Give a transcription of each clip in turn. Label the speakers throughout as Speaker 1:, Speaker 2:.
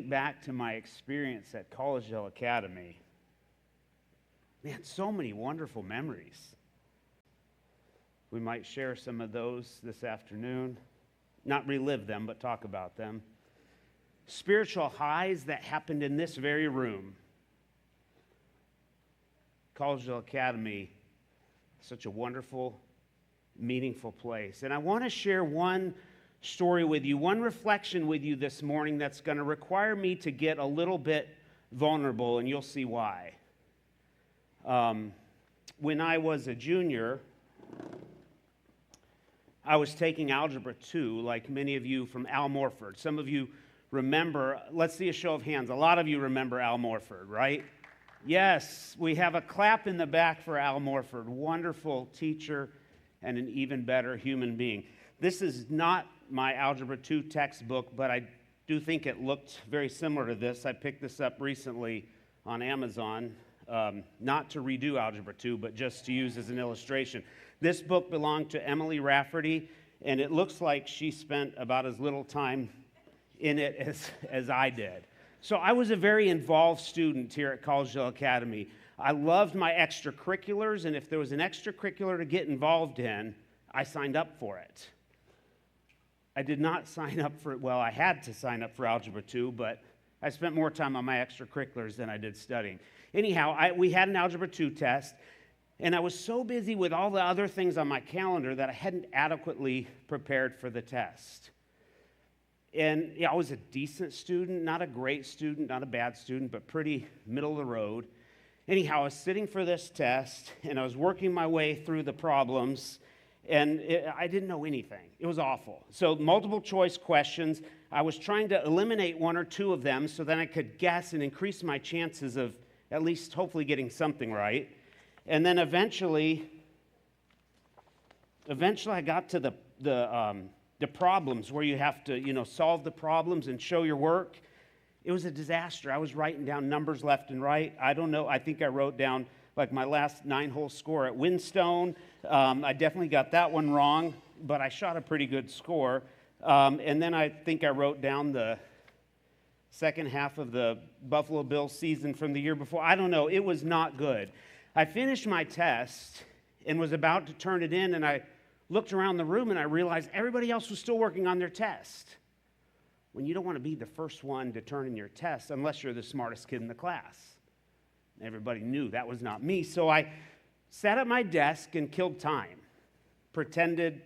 Speaker 1: Back to my experience at Collegeville Academy, man, so many wonderful memories. We might share some of those this afternoon. Not relive them, but talk about them. Spiritual highs that happened in this very room. Collegeville Academy, such a wonderful, meaningful place. And I want to share one story with you, one reflection with you this morning that's going to require me to get a little bit vulnerable, and you'll see why. When I was a junior, I was taking Algebra 2, like many of you from Al Morford. Some of you remember, let's see a show of hands. A lot of you remember Al Morford, right? Yes, we have a clap in the back for Al Morford. Wonderful teacher and an even better human being. This is not my Algebra 2 textbook, but I do think it looked very similar to this. I picked this up recently on Amazon, not to redo Algebra 2, but just to use as an illustration. This book belonged to Emily Rafferty, and it looks like she spent about as little time in it as I did. So I was a very involved student here at Collegeville Academy. I loved my extracurriculars, and if there was an extracurricular to get involved in, I signed up for it. I did not sign up for it. Well, I had to sign up for Algebra 2, but I spent more time on my extracurriculars than I did studying. Anyhow, we had an Algebra 2 test, and I was so busy with all the other things on my calendar that I hadn't adequately prepared for the test. And I was a decent student, not a great student, not a bad student, but pretty middle of the road. Anyhow, I was sitting for this test, and I was working my way through the problems, and I didn't know anything. It was awful. So multiple choice questions. I was trying to eliminate one or two of them so then I could guess and increase my chances of at least hopefully getting something right. And then eventually I got to the problems where you have to, solve the problems and show your work. It was a disaster. I was writing down numbers left and right. I don't know. I think I wrote down like my last 9-hole score at Windstone. I definitely got that one wrong, but I shot a pretty good score. And then I think I wrote down the second half of the Buffalo Bills season from the year before. I don't know. It was not good. I finished my test and was about to turn it in, and I looked around the room and I realized everybody else was still working on their test. When you don't want to be the first one to turn in your test unless you're the smartest kid in the class. Everybody knew that was not me, so I sat at my desk and killed time, pretended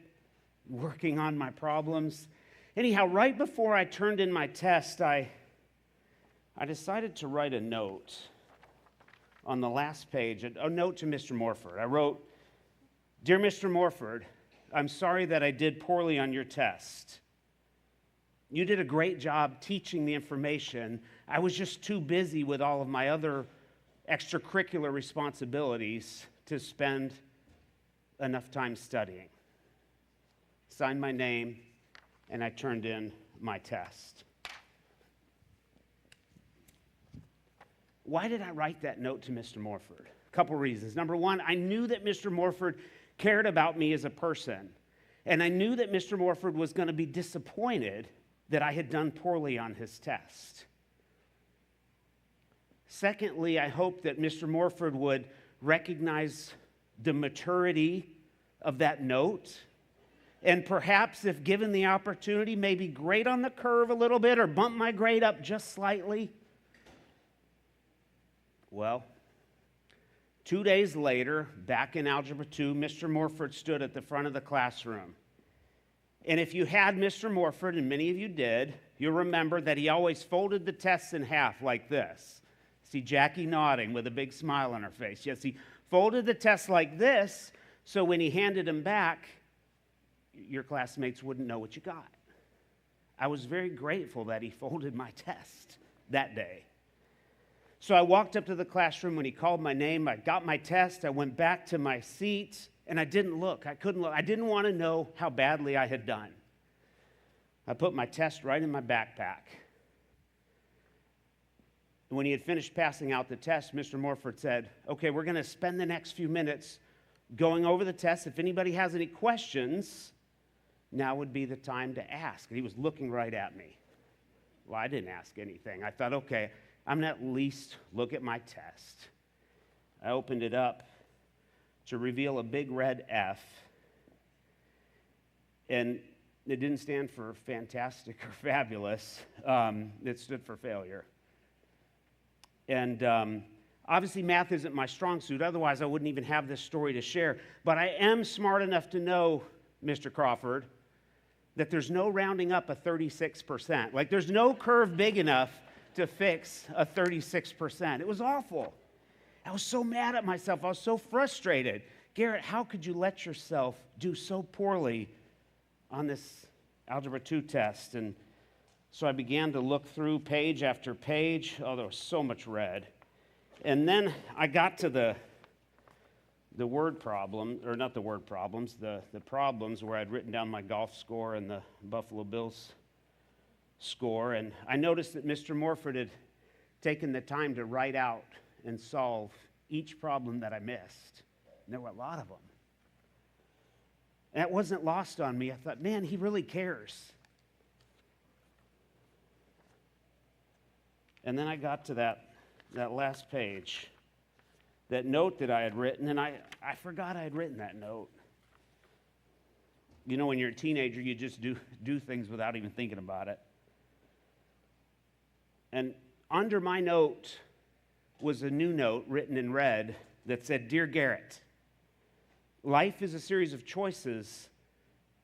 Speaker 1: working on my problems. Anyhow, right before I turned in my test, I decided to write a note on the last page, a note to Mr. Morford. I wrote, "Dear Mr. Morford, I'm sorry that I did poorly on your test. You did a great job teaching the information. I was just too busy with all of my other extracurricular responsibilities to spend enough time studying." Signed my name, and I turned in my test. Why did I write that note to Mr. Morford? A couple reasons. Number one, I knew that Mr. Morford cared about me as a person, and I knew that Mr. Morford was going to be disappointed that I had done poorly on his test. Secondly, I hoped that Mr. Morford would recognize the maturity of that note, and perhaps, if given the opportunity, maybe grade on the curve a little bit or bump my grade up just slightly. Well, 2 days later, back in Algebra 2, Mr. Morford stood at the front of the classroom. And if you had Mr. Morford, and many of you did, you'll remember that he always folded the tests in half like this. See Jackie nodding with a big smile on her face. Yes, he folded the tests like this, so when he handed them back, your classmates wouldn't know what you got. I was very grateful that he folded my test that day. So I walked up to the classroom when he called my name. I got my test. I went back to my seat, and I didn't look. I couldn't look. I didn't want to know how badly I had done. I put my test right in my backpack. When he had finished passing out the test, Mr. Morford said, "Okay, we're going to spend the next few minutes going over the test. If anybody has any questions, now would be the time to ask." And he was looking right at me. Well, I didn't ask anything. I thought, okay, I'm going to at least look at my test. I opened it up to reveal a big red F, and it didn't stand for fantastic or fabulous. It stood for failure. And obviously, math isn't my strong suit. Otherwise, I wouldn't even have this story to share. But I am smart enough to know, Mr. Crawford, that there's no rounding up a 36%. Like, there's no curve big enough to fix a 36%. It was awful. I was so mad at myself. I was so frustrated. Garrett, how could you let yourself do so poorly on this Algebra 2 test? And so I began to look through page after page. Oh, there was so much red. And then I got to the word problem, or not the word problems, the problems where I'd written down my golf score and the Buffalo Bills score. And I noticed that Mr. Morford had taken the time to write out and solve each problem that I missed. And there were a lot of them. And it wasn't lost on me. I thought, man, he really cares. And then I got to that last page, that note that I had written, and I forgot I had written that note. You know, when you're a teenager, you just do things without even thinking about it. And under my note was a new note written in red that said, Dear Garrett, life is a series of choices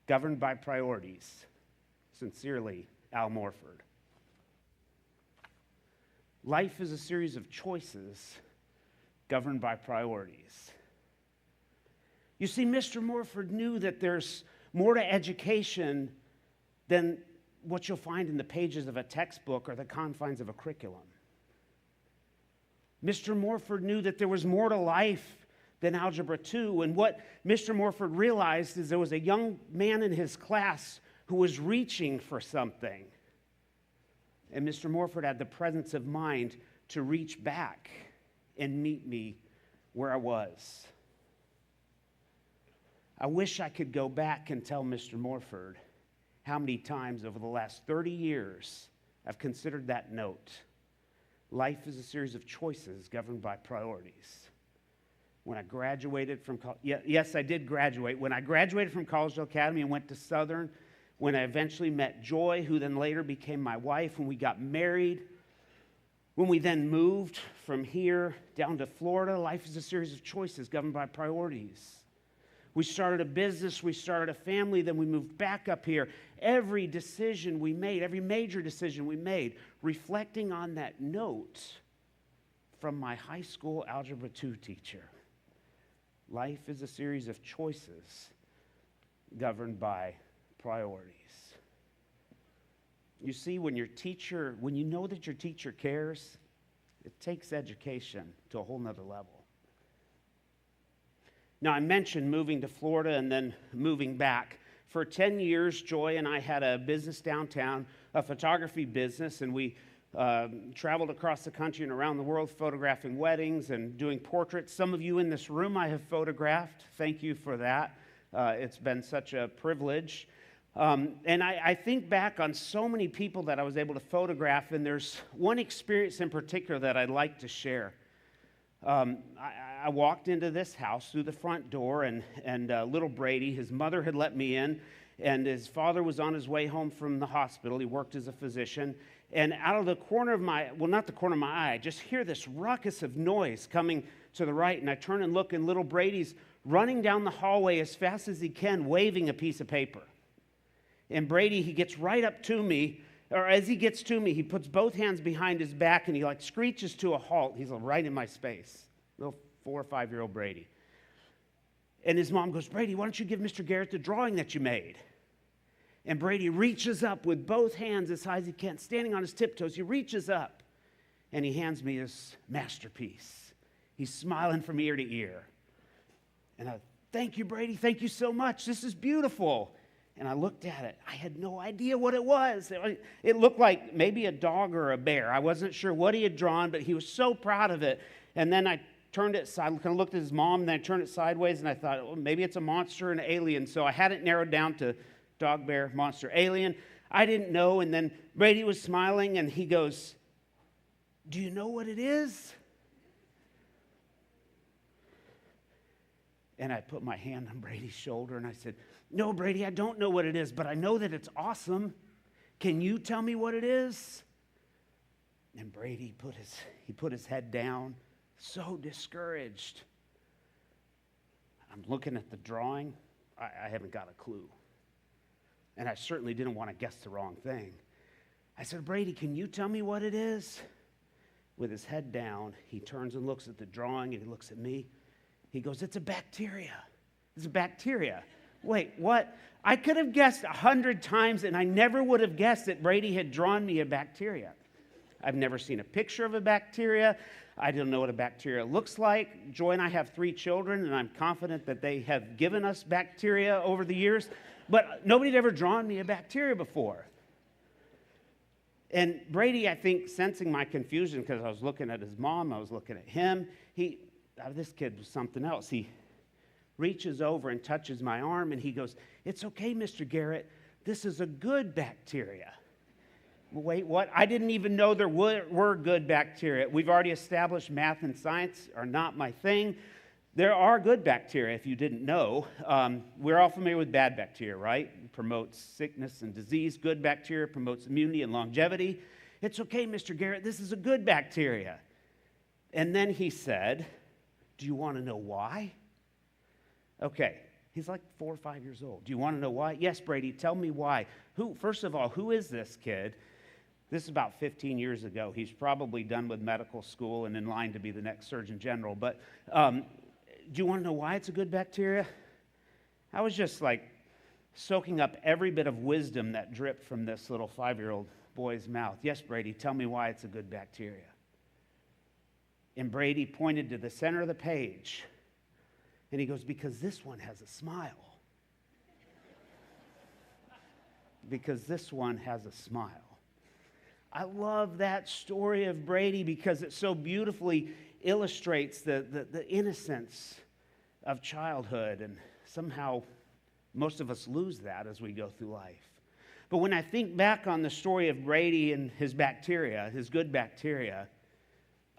Speaker 1: governed by priorities. Sincerely, Al Morford. Life is a series of choices governed by priorities. You see, Mr. Morford knew that there's more to education than what you'll find in the pages of a textbook or the confines of a curriculum. Mr. Morford knew that there was more to life than Algebra 2, and what Mr. Morford realized is there was a young man in his class who was reaching for something. And Mr. Morford had the presence of mind to reach back and meet me where I was. I wish I could go back and tell Mr. Morford how many times over the last 30 years I've considered that note. Life is a series of choices governed by priorities. When I graduated from college, yes, I did graduate. When I graduated from Collegeville Academy and went to Southern, when I eventually met Joy, who then later became my wife, when we got married, when we then moved from here down to Florida, life is a series of choices governed by priorities. We started a business, we started a family, then we moved back up here. Every decision we made, every major decision we made, reflecting on that note from my high school Algebra 2 teacher. Life is a series of choices governed by priorities. You see, when you know that your teacher cares, it takes education to a whole nother level. Now, I mentioned moving to Florida and then moving back. For 10 years, Joy and I had a business downtown, a photography business, and we traveled across the country and around the world photographing weddings and doing portraits. Some of you in this room I have photographed. Thank you for that. It's been such a privilege. And I think back on so many people that I was able to photograph, and there's one experience in particular that I'd like to share. I walked into this house through the front door, and little Brady, his mother had let me in, and his father was on his way home from the hospital. He worked as a physician. And out of the corner of not the corner of my eye, I just hear this ruckus of noise coming to the right. And I turn and look, and little Brady's running down the hallway as fast as he can, waving a piece of paper. And Brady, he gets right up to me, or as he gets to me, he puts both hands behind his back, and he like screeches to a halt. He's right in my space. Little 4 or 5-year-old Brady. And his mom goes, Brady, why don't you give Mr. Garrett the drawing that you made? And Brady reaches up with both hands as high as he can, standing on his tiptoes. He reaches up, and he hands me his masterpiece. He's smiling from ear to ear. And I, thank you, Brady. Thank you so much. This is beautiful. And I looked at it. I had no idea what it was. It looked like maybe a dog or a bear. I wasn't sure what he had drawn, but he was so proud of it. And then I turned it side, kind of looked at his mom, and then I turned it sideways, and I thought, well, maybe it's a monster, an alien. So I had it narrowed down to dog, bear, monster, alien. I didn't know, and then Brady was smiling, and he goes, "Do you know what it is?" And I put my hand on Brady's shoulder, and I said, "No, Brady, I don't know what it is, but I know that it's awesome. Can you tell me what it is?" And Brady put his head down, so discouraged. I'm looking at the drawing. I haven't got a clue. And I certainly didn't want to guess the wrong thing. I said, "Brady, can you tell me what it is?" With his head down, he turns and looks at the drawing, and he looks at me. He goes, "It's a bacteria. It's a bacteria." Wait, what? I could have guessed 100 times, and I never would have guessed that Brady had drawn me a bacteria. I've never seen a picture of a bacteria. I don't know what a bacteria looks like. Joy and I have 3 children, and I'm confident that they have given us bacteria over the years, but nobody had ever drawn me a bacteria before. And Brady, I think, sensing my confusion, because I was looking at his mom, I was looking at him, this kid was something else. He reaches over and touches my arm, and he goes, "It's okay, Mr. Garrett. This is a good bacteria." Wait, what? I didn't even know there were good bacteria. We've already established math and science are not my thing. There are good bacteria, if you didn't know. We're all familiar with bad bacteria, right? It promotes sickness and disease. Good bacteria promotes immunity and longevity. "It's okay, Mr. Garrett. This is a good bacteria." And then he said, "Do you want to know why?" Okay, he's like 4 or 5 years old. "Do you want to know why?" "Yes, Brady, tell me why." First of all, who is this kid? This is about 15 years ago. He's probably done with medical school and in line to be the next Surgeon General. But do you want to know why it's a good bacteria? I was just like soaking up every bit of wisdom that dripped from this little 5-year-old boy's mouth. "Yes, Brady, tell me why it's a good bacteria." And Brady pointed to the center of the page, and he goes, "Because this one has a smile." Because this one has a smile. I love that story of Brady because it so beautifully illustrates the innocence of childhood, and somehow most of us lose that as we go through life. But when I think back on the story of Brady and his bacteria, his good bacteria,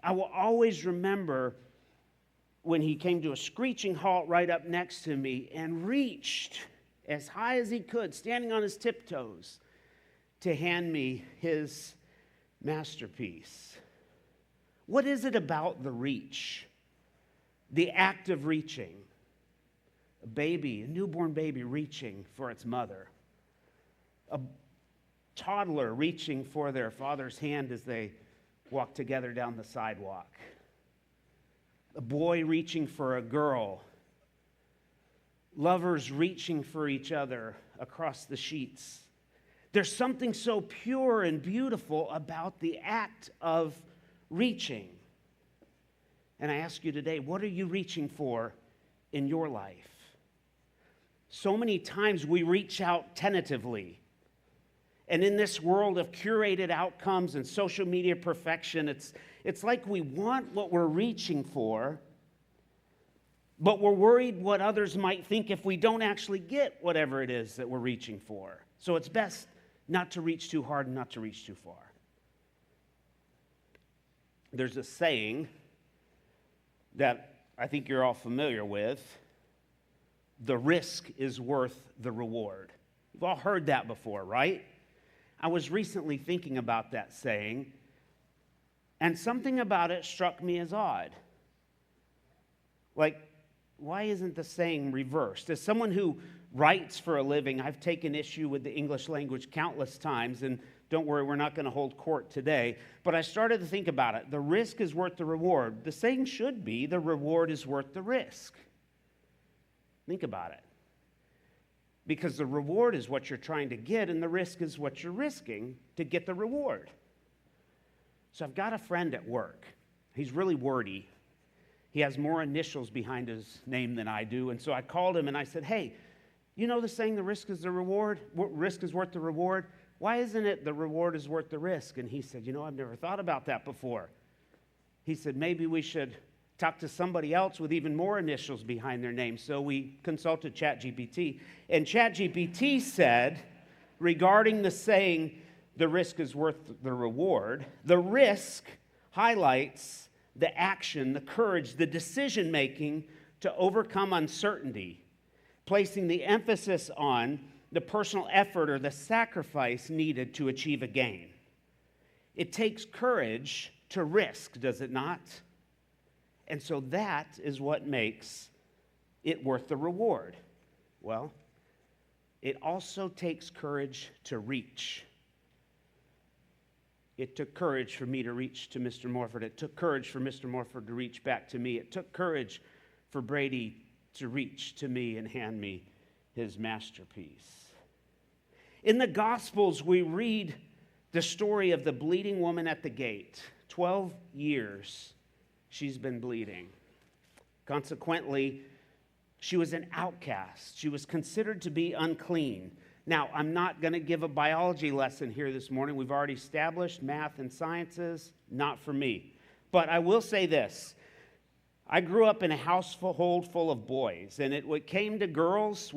Speaker 1: I will always remember when he came to a screeching halt right up next to me and reached as high as he could, standing on his tiptoes, to hand me his masterpiece. What is it about the reach? The act of reaching. A newborn baby reaching for its mother. A toddler reaching for their father's hand as they walk together down the sidewalk. A boy reaching for a girl. Lovers reaching for each other across the sheets. There's something so pure and beautiful about the act of reaching. And I ask you today, what are you reaching for in your life? So many times we reach out tentatively. And in this world of curated outcomes and social media perfection, it's like we want what we're reaching for, but we're worried what others might think if we don't actually get whatever it is that we're reaching for. So it's best not to reach too hard and not to reach too far. There's a saying that I think you're all familiar with. The risk is worth the reward. You've all heard that before, right? I was recently thinking about that saying, and something about it struck me as odd. Like, why isn't the saying reversed? As someone who writes for a living, I've taken issue with the English language countless times, and don't worry, we're not going to hold court today. But I started to think about it. The risk is worth the reward. The saying should be, the reward is worth the risk. Think about it. Because the reward is what you're trying to get, and the risk is what you're risking to get the reward. So I've got a friend at work. He's really wordy. He has more initials behind his name than I do. And so I called him and I said, "Hey, you know the saying, the risk is the reward? Risk is worth the reward? Why isn't it the reward is worth the risk?" And he said, "I've never thought about that before." He said, "Maybe we should talk to somebody else with even more initials behind their name." So we consulted ChatGPT. And ChatGPT said, regarding the saying, the risk is worth the reward, the risk highlights the action, the courage, the decision-making to overcome uncertainty, placing the emphasis on the personal effort or the sacrifice needed to achieve a gain. It takes courage to risk, does it not? And so that is what makes it worth the reward. Well, it also takes courage to reach. It took courage for me to reach to Mr. Morford. It took courage for Mr. Morford to reach back to me. It took courage for Brady to reach to me and hand me his masterpiece. In the Gospels, we read the story of the bleeding woman at the gate. 12 years she's been bleeding. Consequently, she was an outcast. She was considered to be unclean. Now, I'm not going to give a biology lesson here this morning. We've already established math and sciences, not for me. But I will say this. I grew up in a household full of boys, and when it came to girls,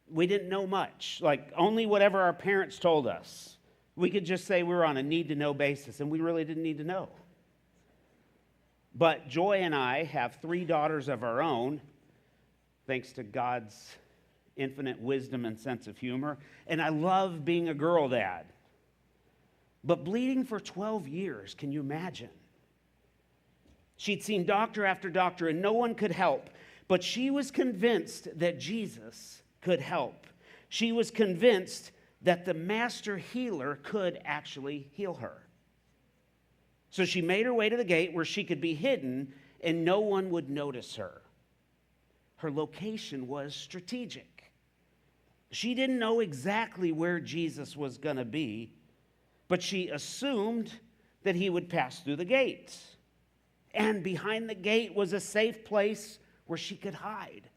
Speaker 1: we didn't know much, like only whatever our parents told us. We could just say we were on a need-to-know basis, and we really didn't need to know. But Joy and I have 3 daughters of our own, thanks to God's infinite wisdom and sense of humor, and I love being a girl dad. But bleeding for 12 years, can you imagine? She'd seen doctor after doctor, and no one could help, but she was convinced that Jesus could help. She was convinced that the master healer could actually heal her. So she made her way to the gate where she could be hidden and no one would notice her. Her location was strategic. She didn't know exactly where Jesus was going to be, but she assumed that he would pass through the gate. And behind the gate was a safe place where she could hide,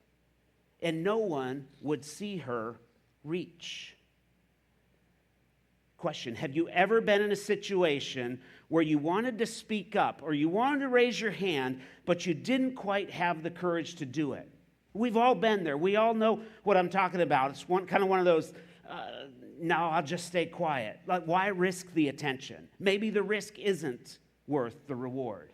Speaker 1: and no one would see her reach. Question: have you ever been in a situation where you wanted to speak up or you wanted to raise your hand, but you didn't quite have the courage to do it? We've all been there. We all know what I'm talking about. It's one of those, no, I'll just stay quiet. Like, why risk the attention? Maybe the risk isn't worth the reward.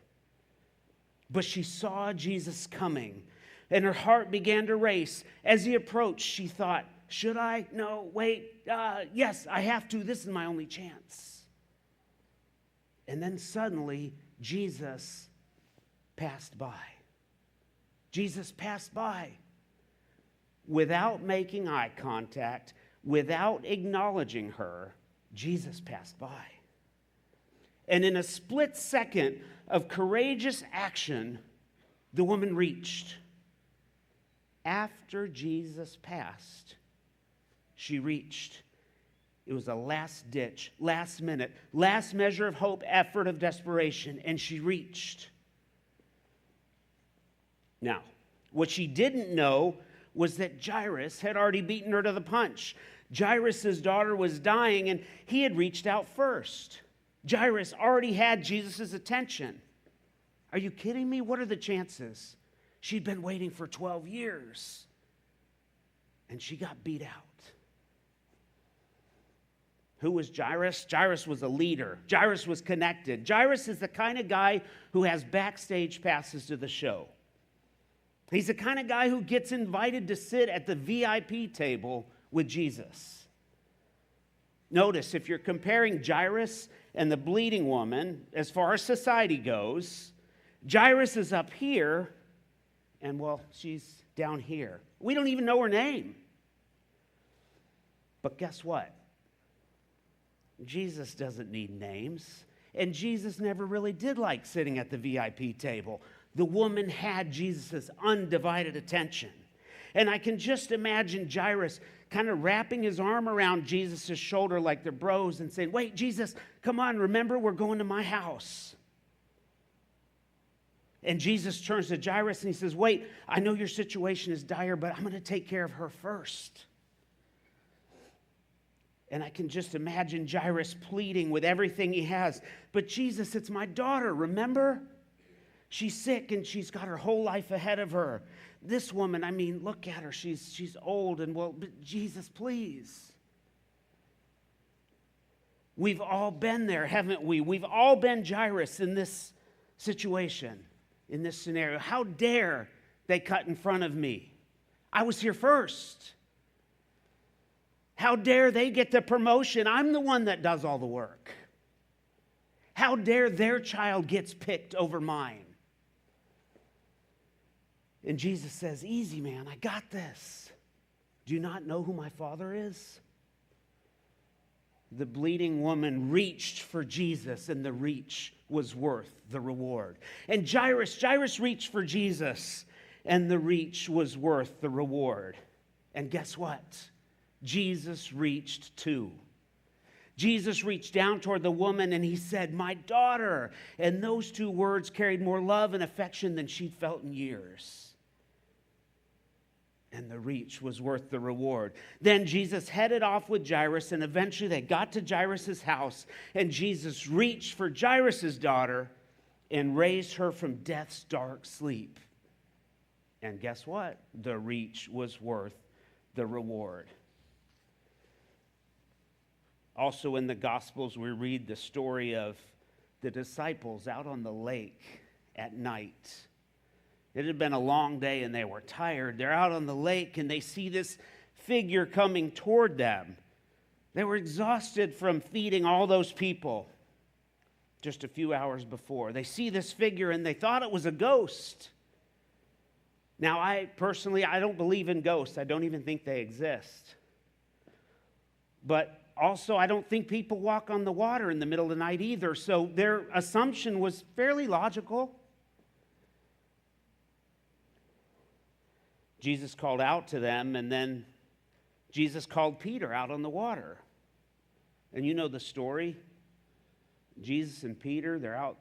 Speaker 1: But she saw Jesus coming, and her heart began to race. As he approached, she thought, should I? No, wait. Yes, I have to. This is my only chance. And then suddenly, Jesus passed by. Jesus passed by without making eye contact, without acknowledging her. Jesus passed by. And in a split second of courageous action, the woman reached. After Jesus passed, she reached. It was a last ditch, last minute, last measure of hope, effort of desperation, and she reached. Now, what she didn't know was that Jairus had already beaten her to the punch. Jairus' daughter was dying, and he had reached out first. Jairus already had Jesus' attention. Are you kidding me? What are the chances? She'd been waiting for 12 years, and she got beat out. Who was Jairus? Jairus was a leader. Jairus was connected. Jairus is the kind of guy who has backstage passes to the show. He's the kind of guy who gets invited to sit at the VIP table with Jesus. Notice, if you're comparing Jairus and the bleeding woman, as far as society goes, Jairus is up here, and, well, she's down here. We don't even know her name. But guess what? Jesus doesn't need names, and Jesus never really did like sitting at the VIP table. The woman had Jesus' undivided attention. And I can just imagine Jairus kind of wrapping his arm around Jesus' shoulder like they're bros and saying, wait, Jesus, come on, remember, we're going to my house. And Jesus turns to Jairus and he says, wait, I know your situation is dire, but I'm going to take care of her first. And I can just imagine Jairus pleading with everything he has. But Jesus, it's my daughter, remember? She's sick and she's got her whole life ahead of her. This woman, I mean, look at her. She's old and well, but Jesus, please. We've all been there, haven't we? We've all been Jairus in this situation, in this scenario. How dare they cut in front of me? I was here first. How dare they get the promotion? I'm the one that does all the work. How dare their child gets picked over mine? And Jesus says, easy, man, I got this. Do you not know who my Father is? The bleeding woman reached for Jesus, and the reach was worth the reward. And Jairus reached for Jesus, and the reach was worth the reward. And guess what? Jesus reached too. Jesus reached down toward the woman, and he said, my daughter. And those two words carried more love and affection than she'd felt in years. And the reach was worth the reward. Then Jesus headed off with Jairus, and eventually they got to Jairus' house, and Jesus reached for Jairus' daughter and raised her from death's dark sleep. And guess what? The reach was worth the reward. Also in the Gospels, we read the story of the disciples out on the lake at night. It had been a long day and they were tired. They're out on the lake and they see this figure coming toward them. They were exhausted from feeding all those people just a few hours before. They see this figure and they thought it was a ghost. Now, I don't believe in ghosts. I don't even think they exist. But also, I don't think people walk on the water in the middle of the night either. So their assumption was fairly logical. Jesus called out to them, and then Jesus called Peter out on the water. And you know the story. Jesus and Peter, they're out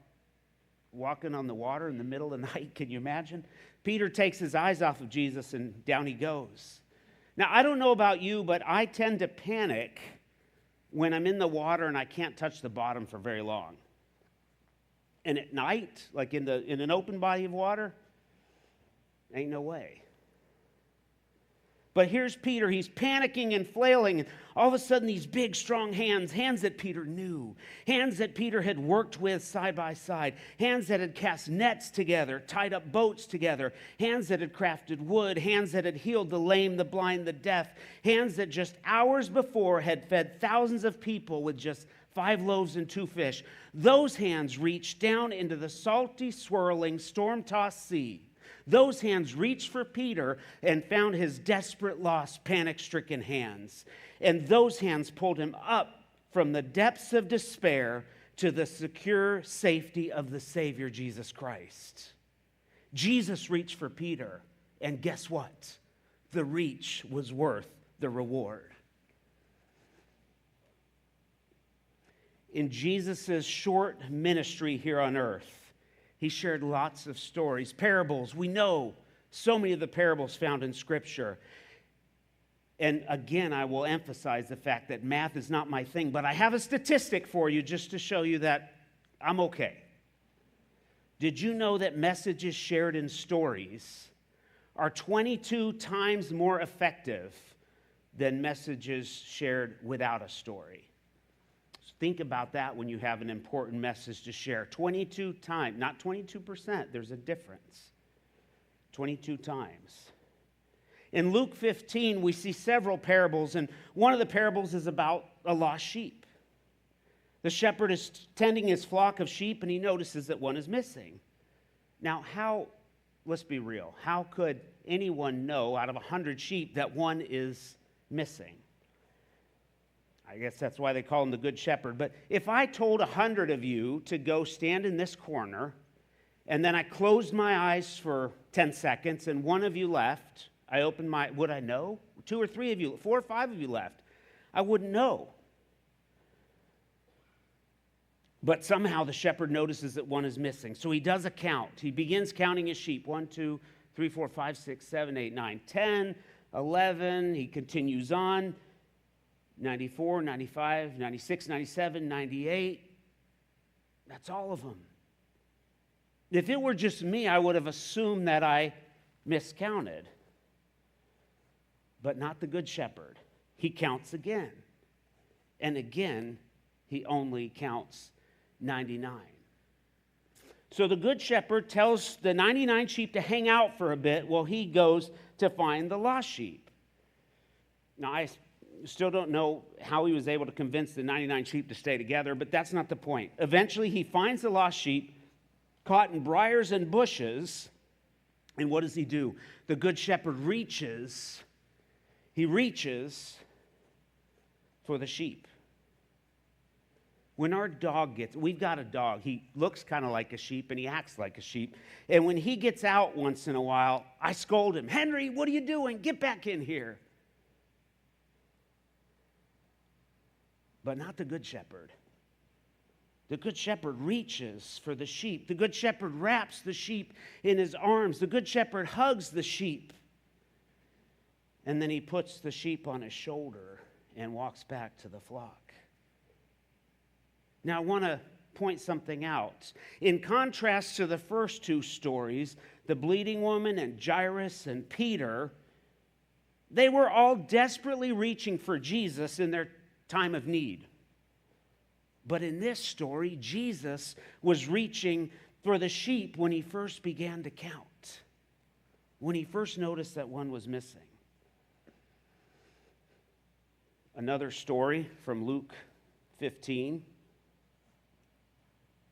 Speaker 1: walking on the water in the middle of the night. Can you imagine? Peter takes his eyes off of Jesus, and down he goes. Now, I don't know about you, but I tend to panic when I'm in the water and I can't touch the bottom for very long. And at night, like in an open body of water, ain't no way. But here's Peter, he's panicking and flailing, and all of a sudden these big, strong hands that Peter knew, hands that Peter had worked with side by side, hands that had cast nets together, tied up boats together, hands that had crafted wood, hands that had healed the lame, the blind, the deaf, hands that just hours before had fed thousands of people with just 5 loaves and 2 fish. Those hands reached down into the salty, swirling, storm-tossed sea. Those hands reached for Peter and found his desperate, lost, panic-stricken hands. And those hands pulled him up from the depths of despair to the secure safety of the Savior, Jesus Christ. Jesus reached for Peter, and guess what? The reach was worth the reward. In Jesus' short ministry here on earth, he shared lots of stories, parables. We know so many of the parables found in Scripture. And again, I will emphasize the fact that math is not my thing, but I have a statistic for you just to show you that I'm okay. Did you know that messages shared in stories are 22 times more effective than messages shared without a story? Think about that when you have an important message to share. 22 times, not 22%, there's a difference. 22 times. In Luke 15, we see several parables, and one of the parables is about a lost sheep. The shepherd is tending his flock of sheep, and he notices that one is missing. Now, let's be real, how could anyone know out of 100 sheep that one is missing? I guess that's why they call him the Good Shepherd. But if I told 100 of you to go stand in this corner, and then I closed my eyes for 10 seconds, and one of you left, would I know? 2 or 3 of you, 4 or 5 of you left. I wouldn't know. But somehow the shepherd notices that one is missing. So he does a count. He begins counting his sheep. 1, 2, 3, 4, 5, 6, 7, 8, 9, 10, 11. He continues on. 94, 95, 96, 97, 98. That's all of them. If it were just me, I would have assumed that I miscounted. But not the Good Shepherd. He counts again. And again, he only counts 99. So the Good Shepherd tells the 99 sheep to hang out for a bit while he goes to find the lost sheep. Now, I still don't know how he was able to convince the 99 sheep to stay together, but that's not the point. Eventually, he finds the lost sheep caught in briars and bushes, and what does he do? The Good Shepherd reaches for the sheep. When our dog we've got a dog, he looks kind of like a sheep and he acts like a sheep. And when he gets out once in a while, I scold him, "Henry, what are you doing? Get back in here." But not the Good Shepherd. The Good Shepherd reaches for the sheep. The Good Shepherd wraps the sheep in his arms. The Good Shepherd hugs the sheep. And then he puts the sheep on his shoulder and walks back to the flock. Now, I want to point something out. In contrast to the first two stories, the bleeding woman and Jairus and Peter, they were all desperately reaching for Jesus in their time of need. But in this story, Jesus was reaching for the sheep when he first began to count, when he first noticed that one was missing. Another story from Luke 15.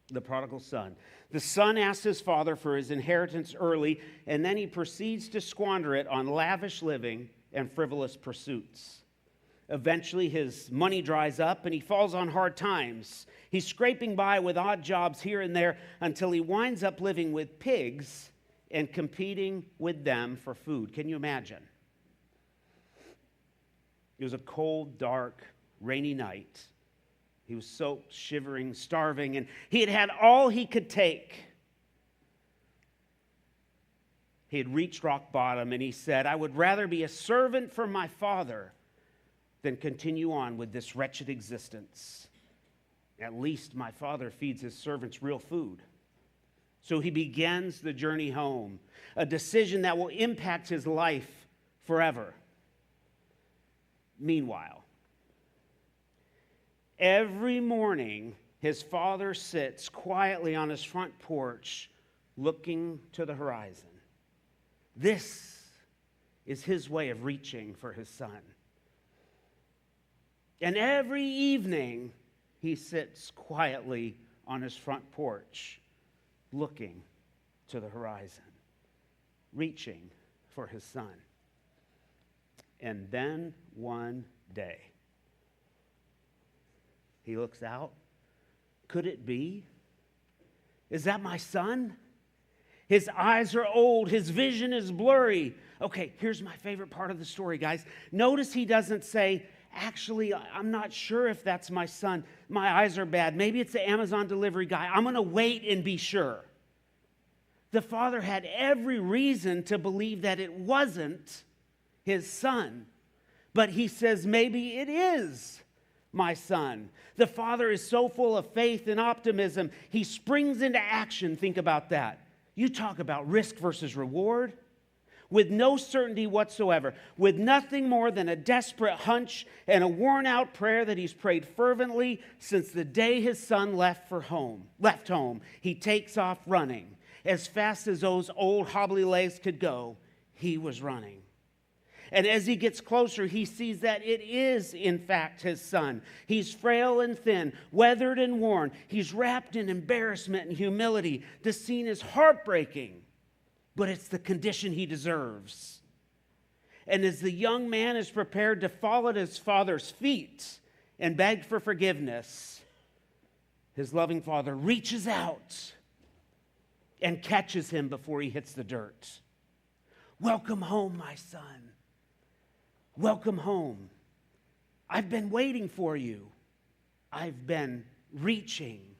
Speaker 1: The prodigal son. The son asks his father for his inheritance early, and then he proceeds to squander it on lavish living and frivolous pursuits. Eventually, his money dries up, and he falls on hard times. He's scraping by with odd jobs here and there until he winds up living with pigs and competing with them for food. Can you imagine? It was a cold, dark, rainy night. He was soaked, shivering, starving, and he had had all he could take. He had reached rock bottom, and he said, "I would rather be a servant for my father than continue on with this wretched existence. At least my father feeds his servants real food." So he begins the journey home, a decision that will impact his life forever. Meanwhile, every morning, his father sits quietly on his front porch, looking to the horizon. This is his way of reaching for his son. And every evening, he sits quietly on his front porch, looking to the horizon, reaching for his son. And then one day, he looks out. Could it be? Is that my son? His eyes are old. His vision is blurry. Okay, here's my favorite part of the story, guys. Notice he doesn't say, "Actually, I'm not sure if that's my son. My eyes are bad. Maybe it's the Amazon delivery guy. I'm going to wait and be sure." The father had every reason to believe that it wasn't his son. But he says, "Maybe it is my son." The father is so full of faith and optimism, he springs into action. Think about that. You talk about risk versus reward. With no certainty whatsoever, with nothing more than a desperate hunch and a worn-out prayer that he's prayed fervently since the day his son left home, he takes off running. As fast as those old hobbly legs could go, he was running. And as he gets closer, he sees that it is, in fact, his son. He's frail and thin, weathered and worn. He's wrapped in embarrassment and humility. The scene is heartbreaking, but it's the condition he deserves. And as the young man is prepared to fall at his father's feet and beg for forgiveness, his loving father reaches out and catches him before he hits the dirt. "Welcome home, my son. Welcome home. I've been waiting for you. I've been reaching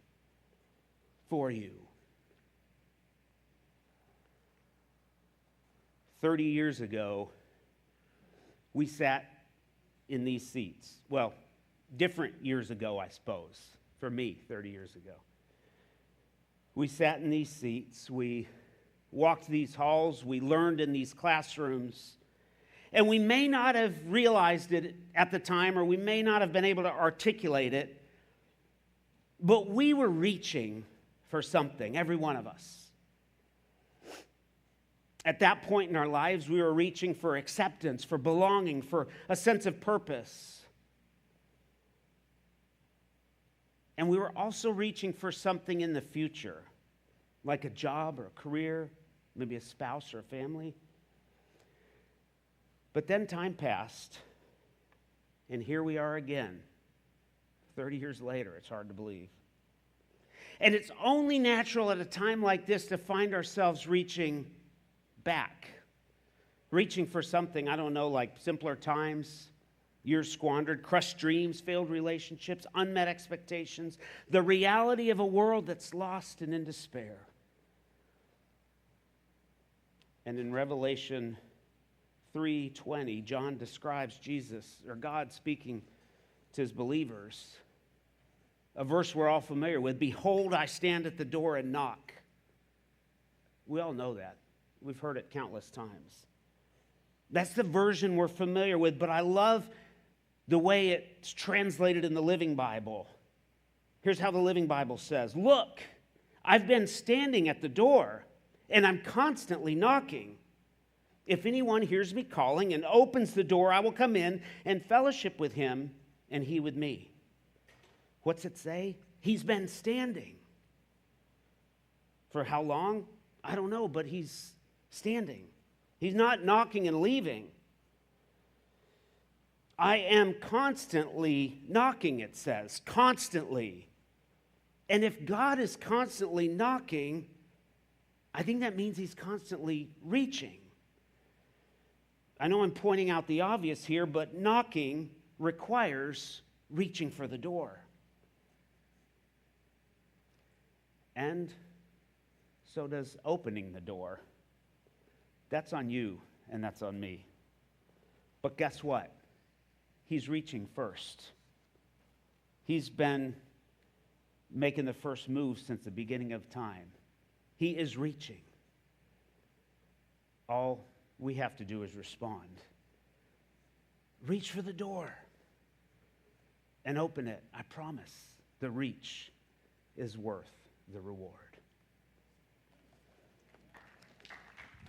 Speaker 1: for you." 30 years ago, we sat in these seats. Well, different years ago, I suppose. For me, 30 years ago. We sat in these seats. We walked these halls. We learned in these classrooms. And we may not have realized it at the time, or we may not have been able to articulate it, but we were reaching for something, every one of us. At that point in our lives, we were reaching for acceptance, for belonging, for a sense of purpose. And we were also reaching for something in the future, like a job or a career, maybe a spouse or a family. But then time passed, and here we are again, 30 years later. It's hard to believe. And it's only natural at a time like this to find ourselves reaching back, reaching for something, I don't know, like simpler times, years squandered, crushed dreams, failed relationships, unmet expectations, the reality of a world that's lost and in despair. And in Revelation 3:20, John describes Jesus, or God, speaking to his believers. A verse we're all familiar with. Behold, I stand at the door and knock. We all know that. We've heard it countless times. That's the version we're familiar with, but I love the way it's translated in the Living Bible. Here's how the Living Bible says, look, I've been standing at the door, and I'm constantly knocking. If anyone hears me calling and opens the door, I will come in and fellowship with him and he with me. What's it say? He's been standing. For how long? I don't know, but he's standing. He's not knocking and leaving. I am constantly knocking, it says. Constantly. And if God is constantly knocking, I think that means he's constantly reaching. I know I'm pointing out the obvious here, but knocking requires reaching for the door. And so does opening the door. That's on you and that's on me. But guess what? He's reaching first. He's been making the first move since the beginning of time. He is reaching. All we have to do is respond. Reach for the door and open it. I promise the reach is worth the reward.